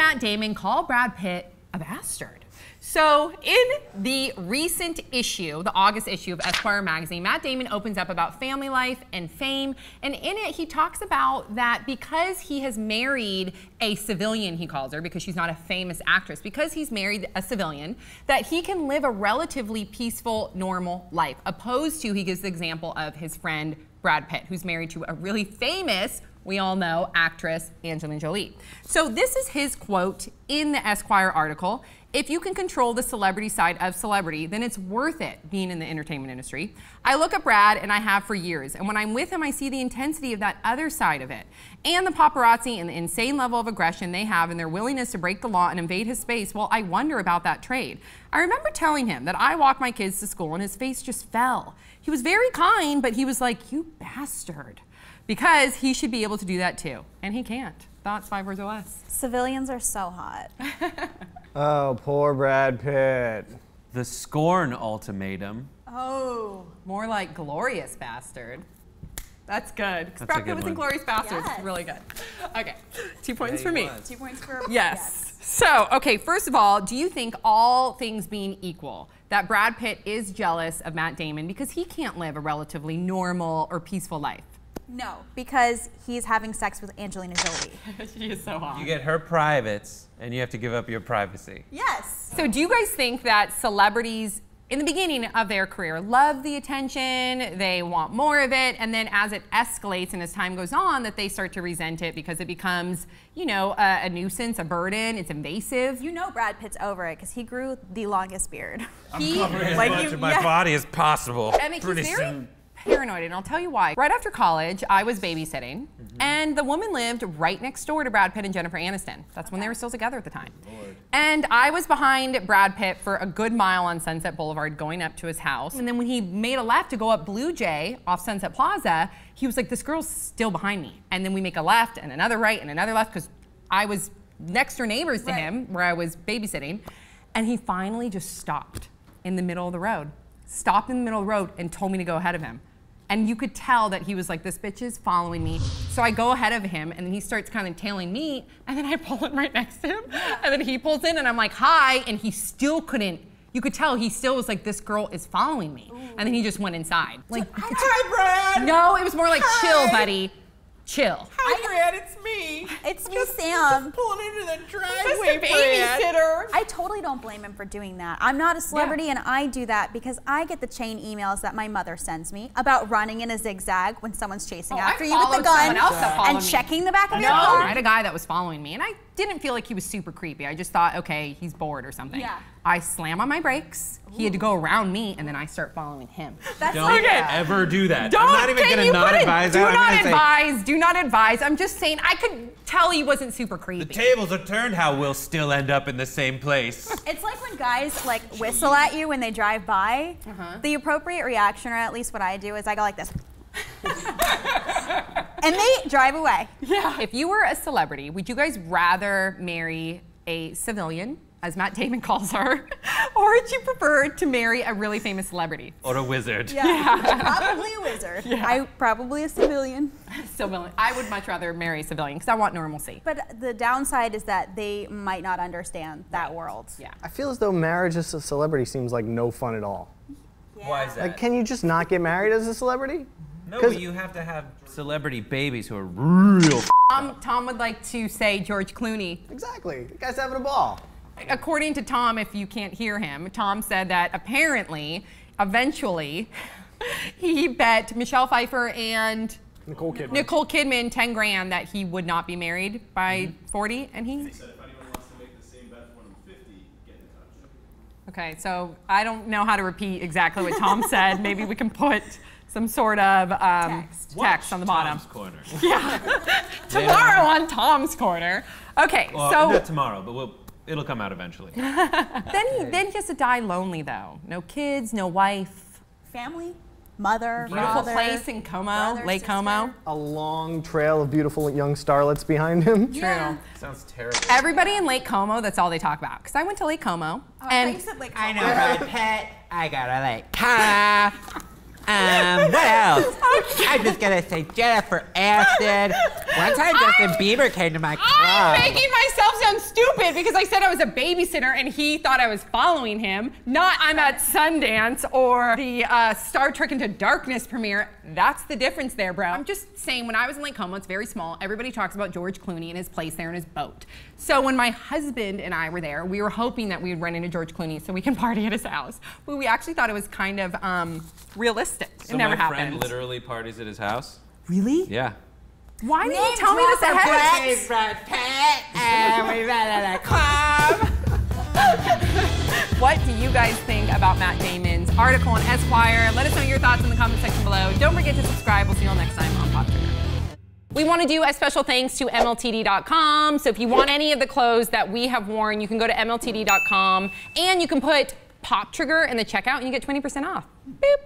Matt Damon call Brad Pitt a bastard? So in the recent issue, the August issue of Esquire magazine, Matt Damon opens up about family life and fame, and in it he talks about that because he has married a civilian, he calls her, because she's not a famous actress, because he's married a civilian, that he can live a relatively peaceful, normal life, opposed to, he gives the example of his friend Brad Pitt, who's married to a really famous, we all know, actress Angelina Jolie. So this is his quote in the Esquire article. If you can control the celebrity side of celebrity, then it's worth it being in the entertainment industry. I look at Brad, and I have for years, and when I'm with him, I see the intensity of that other side of it, and the paparazzi and the insane level of aggression they have and their willingness to break the law and invade his space. Well, I wonder about that trade. I remember telling him that I walk my kids to school, and his face just fell. He was very kind, but he was like, "You bastard," because he should be able to do that too, and he can't. Thoughts, 5 words or less? Civilians are so hot. Oh, poor Brad Pitt. The Scorn ultimatum. Oh, more like glorious bastard. That's good. Because That's a Brad Pitt good was one. in Glorious Bastards. Yes. It's really good. Okay, 2 points for me. 2 points for Yes. So, okay, first of all, do you think, all things being equal, that Brad Pitt is jealous of Matt Damon because he can't live a relatively normal or peaceful life? No, because he's having sex with Angelina Jolie. She is so hot. You get her privates, and you have to give up your privacy. Yes. So do you guys think that celebrities in the beginning of their career love the attention, they want more of it, and then as it escalates and as time goes on, that they start to resent it because it becomes, you know, a nuisance, a burden, it's invasive? You know Brad Pitt's over it because he grew the longest beard. I'm covering as much of my body as possible. And he's Pretty very soon. paranoid, and I'll tell you why. Right after college, I was babysitting, and the woman lived right next door to Brad Pitt and Jennifer Aniston. That's when they were still together at the time. Lord. And I was behind Brad Pitt for a good mile on Sunset Boulevard going up to his house. And then when he made a left to go up Blue Jay off Sunset Plaza, he was like, this girl's still behind me. And then we make a left and another right and another left because I was next door neighbors to him where I was babysitting. And he finally just stopped in the middle of the road. Stopped in the middle of the road and told me to go ahead of him. And you could tell that he was like, this bitch is following me. So I go ahead of him, and then he starts kind of tailing me, and then I pull in right next to him. And then he pulls in, and I'm like, hi, and he still couldn't, you could tell he still was like, this girl is following me. And then he just went inside. Like, Hi, Brad. no, it was more like, chill, buddy. Chill. Hi, Brad. It's me. It's me, Sam. Pulling into the Just driveway, a babysitter. I totally don't blame him for doing that. I'm not a celebrity, and I do that because I get the chain emails that my mother sends me about running in a zigzag when someone's chasing after you with the gun and checking the back of your No, car. I had a guy that was following me, and I didn't feel like he was super creepy. I just thought, okay, he's bored or something. Yeah. I slam on my brakes. He had to go around me, and then I start following him. That's Don't ever do that. Don't, I'm not even going to not advise do that. not I'm gonna advise, do not advise. I'm just saying, I could tell he wasn't super creepy. The tables are turned how we'll still end up in the same place. It's like when guys like whistle at you when they drive by. The appropriate reaction, or at least what I do, is I go like this. And they drive away. Yeah. If you were a celebrity, would you guys rather marry a civilian, as Matt Damon calls her, or would you prefer to marry a really famous celebrity? Or a wizard. Probably a wizard. I probably a civilian. Civilian. I would much rather marry a civilian because I want normalcy. But the downside is that they might not understand that world. Yeah. I feel as though marriage as a celebrity seems like no fun at all. Why is that? Like, can you just not get married as a celebrity? No, but you have to have celebrity babies who are real. Tom would like to say George Clooney. Exactly. The guy's having a ball. According to Tom, if you can't hear him, Tom said that apparently, eventually, he bet Michelle Pfeiffer and Nicole Kidman 10 grand that he would not be married by 40, and he He said if anyone wants to make the same bet when I'm 50, get in touch. Okay, so I don't know how to repeat exactly what Tom said. Maybe we can put some sort of text on the bottom. Tom's Corner. Yeah. Tomorrow on Tom's Corner. Okay, Well, so not tomorrow, but it'll come out eventually. then he has to die lonely though. No kids, no wife. Family, mother, Beautiful father, place in Como, brother, Lake sister. Como. A long trail of beautiful young starlets behind him. Yeah. Sounds terrible. Everybody in Lake Como, that's all they talk about. Because I went to Lake Como, and I know Brad Pitt. I gotta like, ha. What else? I'm just gonna say Jennifer Aniston. One time Justin Bieber came to my club. I'm making myself sound stupid because I said I was a babysitter and he thought I was following him. Not I'm at Sundance or the Star Trek Into Darkness premiere. That's the difference there, bro. I'm just saying, when I was in Lake Como, it's very small. Everybody talks about George Clooney and his place there in his boat. So when my husband and I were there, we were hoping that we would run into George Clooney so we can party at his house. But we actually thought it was kind of realistic. So it never my happened. friend literally parties at his house? Really? Yeah. Why didn't you tell me this ahead of time? Brad Pitt, and we met at a club. What do you guys think about Matt Damon's article on Esquire? Let us know your thoughts in the comment section below. Don't forget to subscribe. We'll see you all next time on Pop Trigger. We want to do a special thanks to MLTD.com. So if you want any of the clothes that we have worn, you can go to MLTD.com and you can put Pop Trigger in the checkout and you get 20% off. Boop.